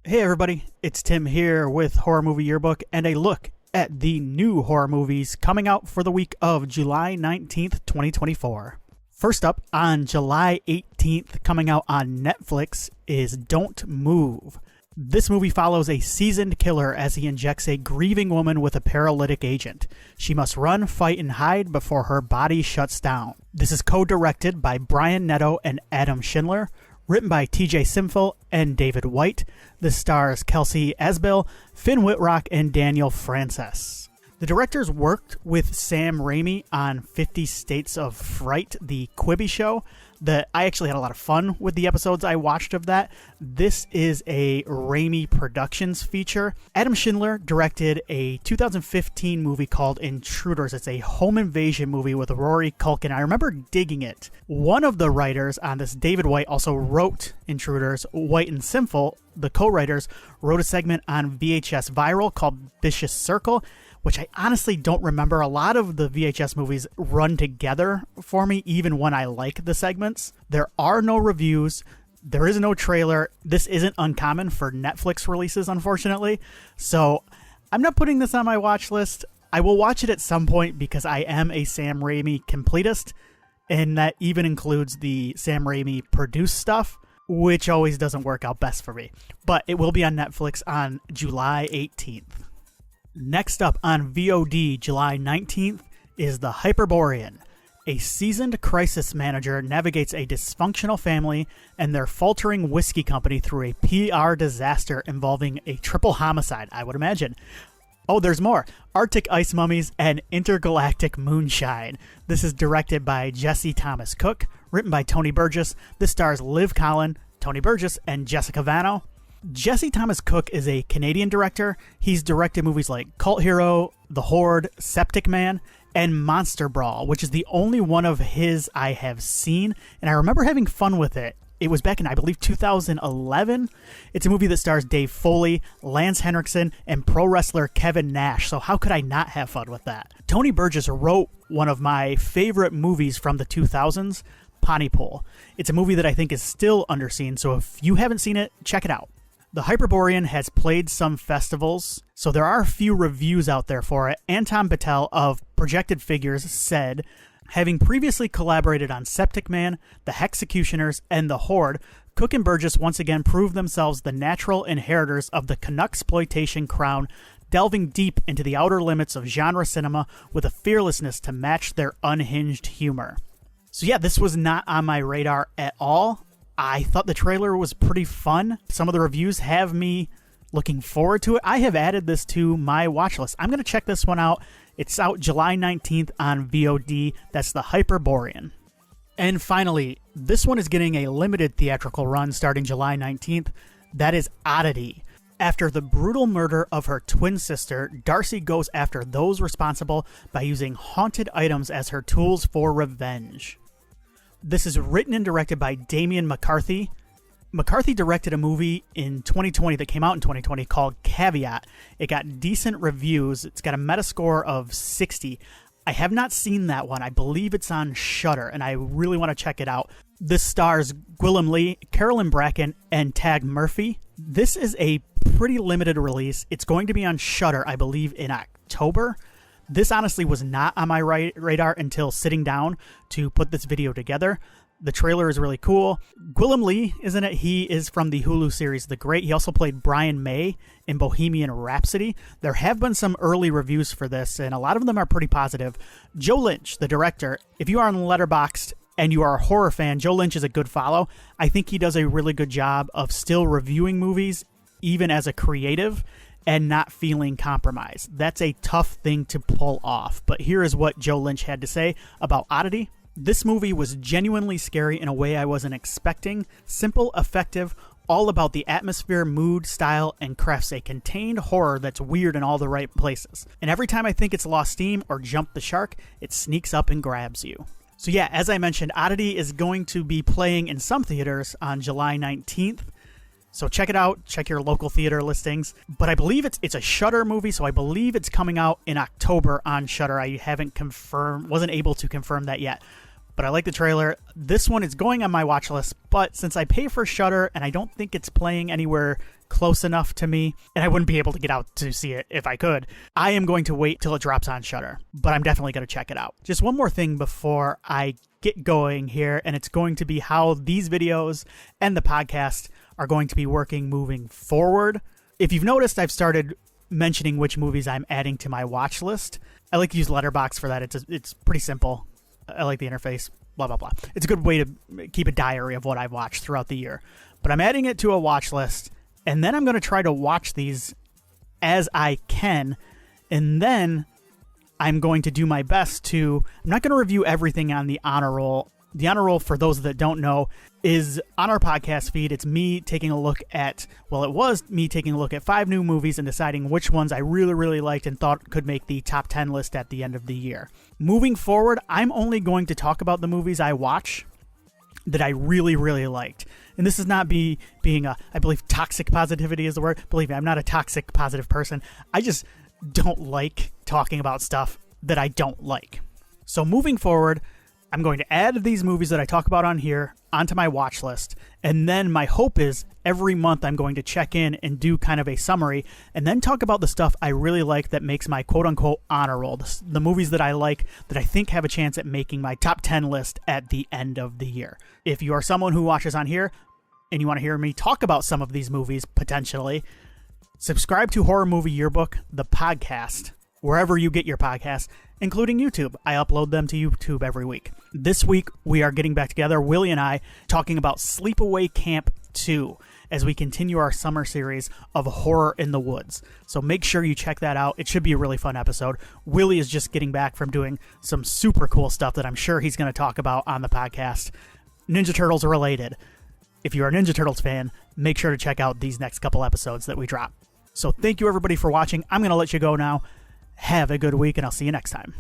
Hey everybody, it's Tim here with Horror Movie Yearbook and a look at the new horror movies coming out for the week of July 19th, 2024. First up, on July 18th, coming out on Netflix, is Don't Move. This movie follows a seasoned killer as he injects a grieving woman with a paralytic agent. She must run, fight, and hide before her body shuts down. This is co-directed by Brian Netto and Adam Schindler, written by TJ Simfel and David White. This stars Kelsey Asbill, Finn Whitrock, and Daniel Frances. The directors worked with Sam Raimi on 50 States of Fright, the Quibi show. I actually had a lot of fun with the episodes I watched of that. This is a Raimi Productions feature. Adam Schindler directed a 2015 movie called Intruders. It's a home invasion movie with Rory Culkin. I remember digging it. One of the writers on this, David White, also wrote Intruders. White and Simfel, the co-writers, wrote a segment on VHS Viral called Vicious Circle, which I honestly don't remember. A lot of the VHS movies run together for me, even when I like the segments. There are no reviews. There is no trailer. This isn't uncommon for Netflix releases, unfortunately. So I'm not putting this on my watch list. I will watch it at some point because I am a Sam Raimi completist, and that even includes the Sam Raimi produced stuff, which always doesn't work out best for me. But it will be on Netflix on July 18th. Next up on VOD, July 19th, is The Hyperborean. A seasoned crisis manager navigates a dysfunctional family and their faltering whiskey company through a PR disaster involving a triple homicide, I would imagine. Oh, there's more. Arctic ice mummies and intergalactic moonshine. This is directed by Jesse Thomas Cook, written by Tony Burgess. This stars Liv Collin, Tony Burgess, and Jessica Vanno. Jesse Thomas Cook is a Canadian director. He's directed movies like Cult Hero, The Horde, Septic Man, and Monster Brawl, which is the only one of his I have seen, and I remember having fun with it. It was back in, I believe, 2011. It's a movie that stars Dave Foley, Lance Henriksen, and pro wrestler Kevin Nash, so how could I not have fun with that? Tony Burgess wrote one of my favorite movies from the 2000s, Pontypool. It's a movie that I think is still underseen, so if you haven't seen it, check it out. The Hyperborean has played some festivals, so there are a few reviews out there for it. Anton Battelle of Projected Figures said, having previously collaborated on Septic Man, The Hexecutioners, and The Horde, Cook and Burgess once again proved themselves the natural inheritors of the Canucksploitation crown, delving deep into the outer limits of genre cinema with a fearlessness to match their unhinged humor. So yeah, this was not on my radar at all. I thought the trailer was pretty fun. Some of the reviews have me looking forward to it. I have added this to my watch list. I'm going to check this one out. It's out July 19th on VOD. That's The Hyperborean. And finally, this one is getting a limited theatrical run starting July 19th. That is Odity. After the brutal murder of her twin sister, Darcy goes after those responsible by using haunted items as her tools for revenge. This is written and directed by Damian McCarthy. McCarthy directed a movie in 2020 that came out in 2020 called Caveat. It got decent reviews. It's got a Metascore of 60. I have not seen that one. I believe it's on Shudder, and I really want to check it out. This stars Gwilym Lee, Carolyn Bracken, and Tag Murphy. This is a pretty limited release. It's going to be on Shudder, I believe, in October. This honestly was not on my radar until sitting down to put this video together. The trailer is really cool. Gwilym Lee is in it. He is from the Hulu series The Great. He also played Brian May in Bohemian Rhapsody. There have been some early reviews for this, and a lot of them are pretty positive. Joe Lynch, the director, if you are on Letterboxd and you are a horror fan, Joe Lynch is a good follow. I think he does a really good job of still reviewing movies, even as a creative, and not feeling compromised. That's a tough thing to pull off. But here is what Joe Lynch had to say about Odity. This movie was genuinely scary in a way I wasn't expecting. Simple, effective, all about the atmosphere, mood, style, and crafts a contained horror that's weird in all the right places. And every time I think it's lost steam or jumped the shark, it sneaks up and grabs you. So yeah, as I mentioned, Odity is going to be playing in some theaters on July 19th. So check it out. Check your local theater listings. But I believe it's a Shudder movie, so I believe it's coming out in October on Shudder. I wasn't able to confirm that yet. But I like the trailer. This one is going on my watch list, but since I pay for Shudder and I don't think it's playing anywhere close enough to me, and I wouldn't be able to get out to see it if I could. I am going to wait till it drops on Shudder, but I'm definitely going to check it out. Just one more thing before I get going here, and it's going to be how these videos and the podcast are going to be working moving forward. If you've noticed, I've started mentioning which movies I'm adding to my watch list. I like to use Letterboxd for that. It's pretty simple. I like the interface, blah, blah, blah. It's a good way to keep a diary of what I've watched throughout the year. But I'm adding it to a watch list, and then I'm going to try to watch these as I can, and then I'm going to do my best to... I'm not going to review everything on the honor roll. The honor roll, for those that don't know, is on our podcast feed. It's me taking a look at... Well, it was me taking a look at 5 new movies and deciding which ones I really, really liked and thought could make the top 10 list at the end of the year. Moving forward, I'm only going to talk about the movies I watch that I really, really liked. And this is not being I believe toxic positivity is the word. Believe me, I'm not a toxic positive person. I just don't like talking about stuff that I don't like. So moving forward, I'm going to add these movies that I talk about on here onto my watch list. And then my hope is every month I'm going to check in and do kind of a summary and then talk about the stuff I really like that makes my quote-unquote honor roll. The movies that I like that I think have a chance at making my top 10 list at the end of the year. If you are someone who watches on here and you want to hear me talk about some of these movies potentially, subscribe to Horror Movie Yearbook, the podcast, wherever you get your podcasts, including YouTube. I upload them to YouTube every week. This week, we are getting back together, Willie and I, talking about Sleepaway Camp 2 as we continue our summer series of Horror in the Woods. So make sure you check that out. It should be a really fun episode. Willie is just getting back from doing some super cool stuff that I'm sure he's going to talk about on the podcast. Ninja Turtles related. If you're a Ninja Turtles fan, make sure to check out these next couple episodes that we drop. So thank you everybody for watching. I'm going to let you go now. Have a good week, and I'll see you next time.